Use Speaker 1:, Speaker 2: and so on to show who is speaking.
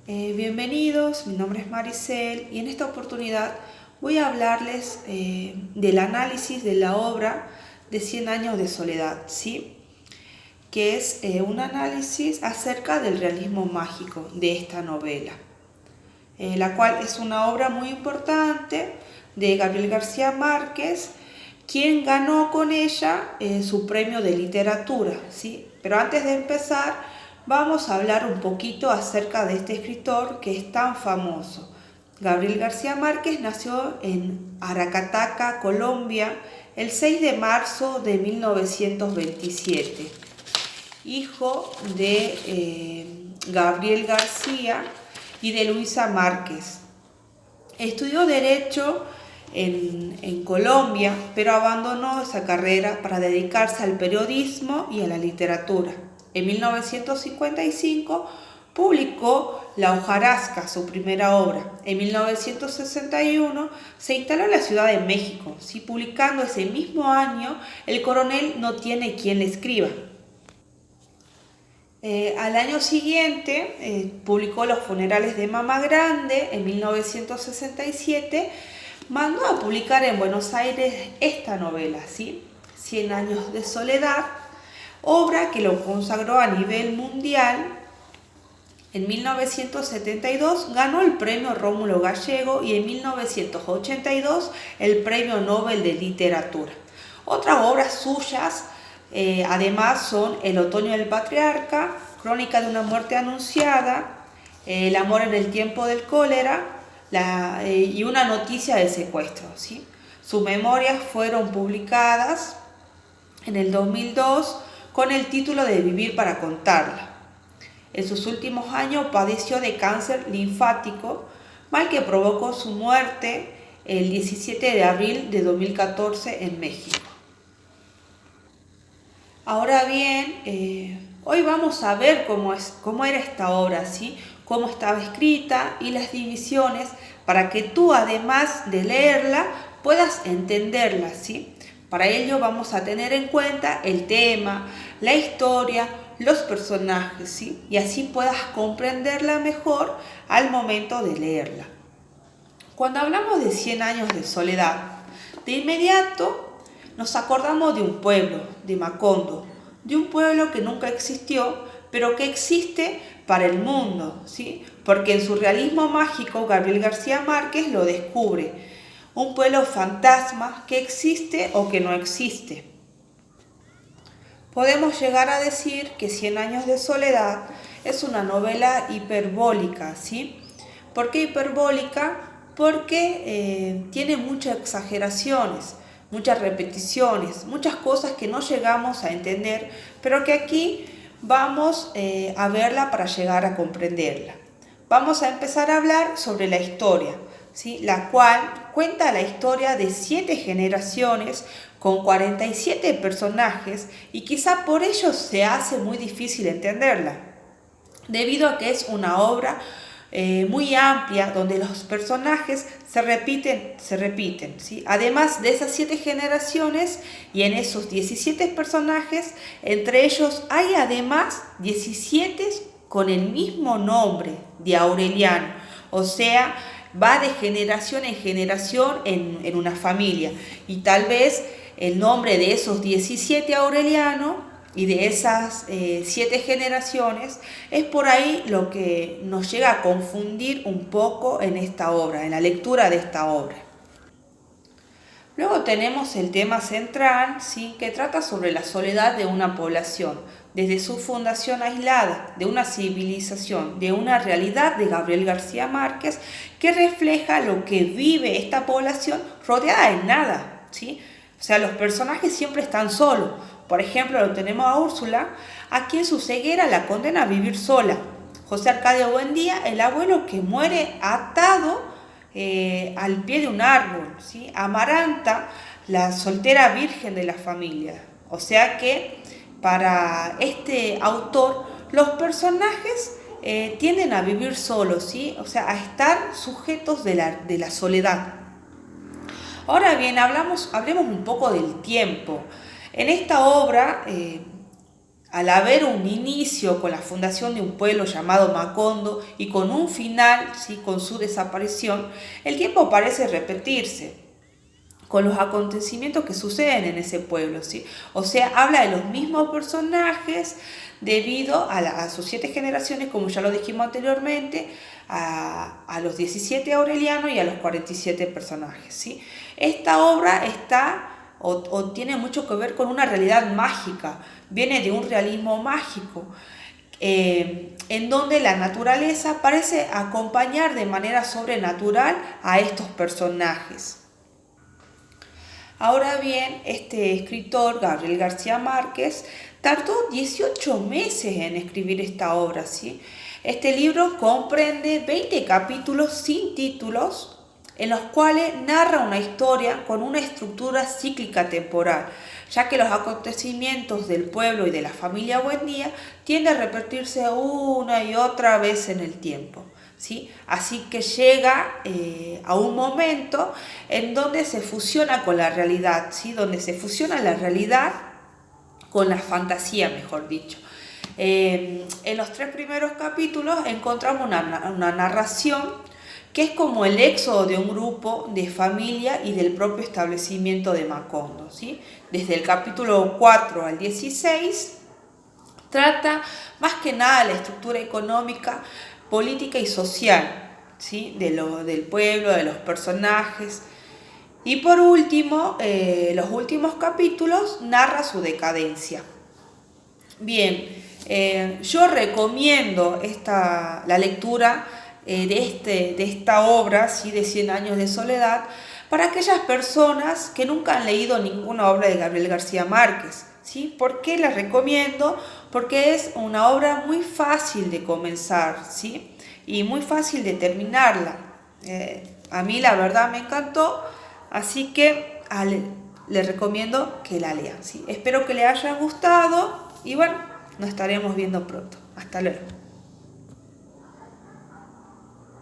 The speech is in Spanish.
Speaker 1: Bienvenidos, mi nombre es Maricel y en esta oportunidad voy a hablarles del análisis de la obra de 100 años de soledad, ¿sí? Que es un análisis acerca del realismo mágico de esta novela, la cual es una obra muy importante de Gabriel García Márquez, quien ganó con ella su premio de literatura, ¿sí? Pero antes de empezar, vamos a hablar un poquito acerca de este escritor que es tan famoso. Gabriel García Márquez nació en Aracataca, Colombia, el 6 de marzo de 1927, hijo de Gabriel García y de Luisa Márquez. Estudió Derecho en Colombia, pero abandonó esa carrera para dedicarse al periodismo y a la literatura. En 1955 publicó La hojarasca, su primera obra. En 1961 se instaló en la Ciudad de México, ¿sí? Publicando ese mismo año El coronel no tiene quien le escriba. Al año siguiente publicó Los funerales de Mamá Grande. En 1967 mandó a publicar en Buenos Aires esta novela, ¿sí? 100 años de soledad, obra que lo consagró a nivel mundial. En 1972 ganó el premio Rómulo Gallego y en 1982 el premio Nobel de Literatura. Otras obras suyas además son El otoño del patriarca, Crónica de una muerte anunciada, El amor en el tiempo del cólera y Una noticia de secuestro, ¿sí? Sus memorias fueron publicadas en el 2002 con el título de Vivir para contarla. En sus últimos años padeció de cáncer linfático, mal que provocó su muerte el 17 de abril de 2014 en México. Ahora bien, hoy vamos a ver cómo era esta obra, ¿sí? Cómo estaba escrita y las divisiones para que tú, además de leerla, puedas entenderla, ¿sí? Para ello vamos a tener en cuenta el tema, la historia, los personajes, ¿sí? Y así puedas comprenderla mejor al momento de leerla. Cuando hablamos de 100 años de soledad, de inmediato nos acordamos de un pueblo, de Macondo, de un pueblo que nunca existió, pero que existe para el mundo, ¿sí? Porque en su realismo mágico Gabriel García Márquez lo descubre. Un pueblo fantasma que existe o que no existe. Podemos llegar a decir que 100 años de soledad es una novela hiperbólica, ¿sí? ¿Por qué hiperbólica? Porque tiene muchas exageraciones, muchas repeticiones, muchas cosas que no llegamos a entender, pero que aquí vamos a verla para llegar a comprenderla. Vamos a empezar a hablar sobre la historia, ¿sí? La cual cuenta la historia de 7 generaciones con 47 personajes y quizá por ello se hace muy difícil entenderla, debido a que es una obra muy amplia donde los personajes se repiten, ¿sí? Además de esas 7 generaciones y en esos 17 personajes, entre ellos hay además 17 con el mismo nombre de Aureliano, o sea, va de generación en generación en una familia y tal vez el nombre de esos 17 Aureliano y de esas 7 generaciones es por ahí lo que nos llega a confundir un poco en esta obra, en la lectura de esta obra. Luego tenemos el tema central, ¿sí? Que trata sobre la soledad de una población, desde su fundación aislada, de una civilización, de una realidad de Gabriel García Márquez que refleja lo que vive esta población rodeada de nada, ¿sí? O sea, los personajes siempre están solos. Por ejemplo, lo tenemos a Úrsula, a quien su ceguera la condena a vivir sola. José Arcadio Buendía, el abuelo que muere atado al pie de un árbol, ¿sí? Amaranta, la soltera virgen de la familia. O sea que para este autor los personajes tienden a vivir solos, ¿sí? O sea, a estar sujetos de la soledad. Ahora bien, hablemos un poco del tiempo. En esta obra al haber un inicio con la fundación de un pueblo llamado Macondo y con un final, ¿sí?, con su desaparición, el tiempo parece repetirse con los acontecimientos que suceden en ese pueblo, ¿sí? O sea, habla de los mismos personajes debido a sus 7 generaciones, como ya lo dijimos anteriormente, a los 17 aurelianos y a los 47 personajes, ¿sí? Esta obra tiene mucho que ver con una realidad mágica, viene de un realismo mágico, en donde la naturaleza parece acompañar de manera sobrenatural a estos personajes. Ahora bien, este escritor, Gabriel García Márquez, tardó 18 meses en escribir esta obra, ¿sí? Este libro comprende 20 capítulos sin títulos, en los cuales narra una historia con una estructura cíclica temporal, ya que los acontecimientos del pueblo y de la familia Buendía tienden a repetirse una y otra vez en el tiempo, ¿sí? Así que llega a un momento en donde se fusiona con la realidad, ¿sí? Donde se fusiona la realidad con la fantasía, mejor dicho. En los 3 primeros capítulos encontramos una narración que es como el éxodo de un grupo de familia y del propio establecimiento de Macondo, ¿sí? Desde el capítulo 4 al 16 trata más que nada la estructura económica, política y social, ¿sí?, del pueblo, de los personajes. Y por último, los últimos capítulos narra su decadencia. Bien, yo recomiendo la lectura de esta obra, ¿sí?, de 100 años de soledad, para aquellas personas que nunca han leído ninguna obra de Gabriel García Márquez, ¿sí? ¿Por qué la recomiendo? Porque es una obra muy fácil de comenzar, ¿sí?, y muy fácil de terminarla. A mí la verdad me encantó, así que le recomiendo que la lean, ¿sí? Espero que le haya gustado y bueno, nos estaremos viendo pronto. Hasta luego.